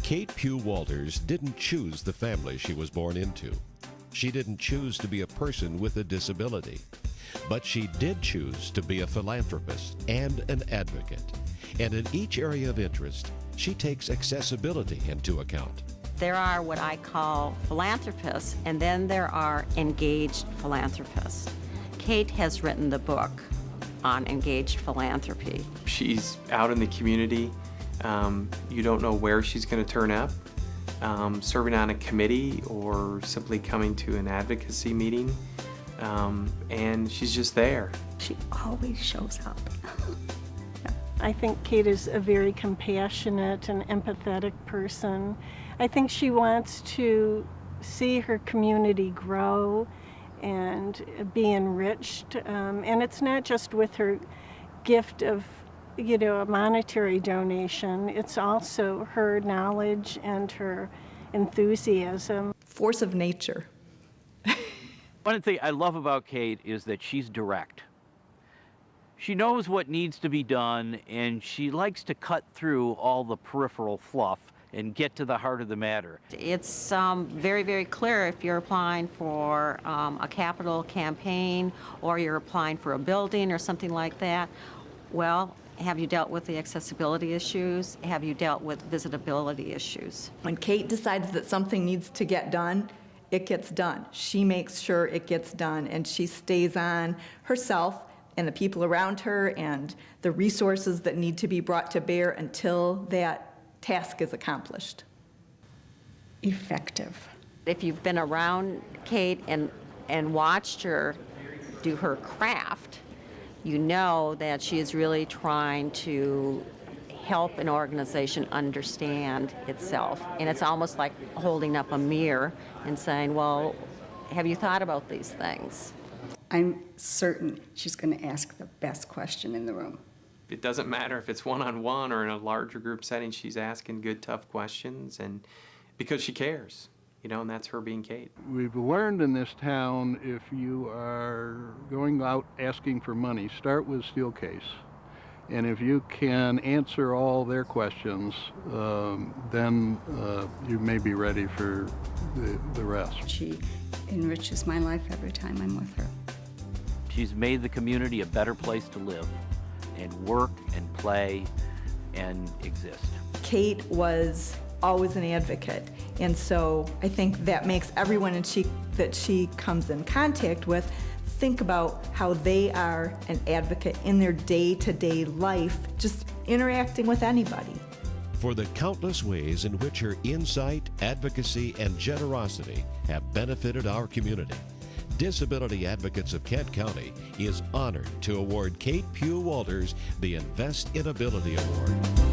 Kate Pew Wolters didn't choose the family she was born into. She didn't choose to be a person with a disability. But she did choose to be a philanthropist and an advocate. And in each area of interest, she takes accessibility into account. There are what I call philanthropists, and then there are engaged philanthropists. Kate has written the book on engaged philanthropy. She's out in the community. You don't know where she's going to turn up, serving on a committee or simply coming to an advocacy meeting, and she's just there. She always shows up. I think Kate is a very compassionate and empathetic person. I think she wants to see her community grow and be enriched. And it's not just with her gift of, a monetary donation. It's also her knowledge and her enthusiasm. Force of nature. One thing I love about Kate is that she's direct. She knows what needs to be done, and she likes to cut through all the peripheral fluff and get to the heart of the matter. It's very, very clear if you're applying for a capital campaign or you're applying for a building or something like that. Well, have you dealt with the accessibility issues? Have you dealt with visitability issues? When Kate decides that something needs to get done, it gets done. She makes sure it gets done, and she stays on herself and the people around her and the resources that need to be brought to bear until that task is accomplished. Effective. If you've been around Kate and watched her do her craft, you know that she is really trying to help an organization understand itself. And it's almost like holding up a mirror and saying, well, have you thought about these things? I'm certain she's going to ask the best question in the room. It doesn't matter if it's one-on-one or in a larger group setting, she's asking good, tough questions, and because she cares, and that's her being Kate. We've learned in this town, if you are going out asking for money, start with Steelcase. And if you can answer all their questions, then you may be ready for the rest. She enriches my life every time I'm with her. She's made the community a better place to live and work and play and exist. Kate was always an advocate, and so I think that makes everyone that she comes in contact with think about how they are an advocate in their day-to-day life, just interacting with anybody. For the countless ways in which her insight, advocacy, and generosity have benefited our community, Disability Advocates of Kent County is honored to award Kate Pew Wolters the Invest in Ability Award.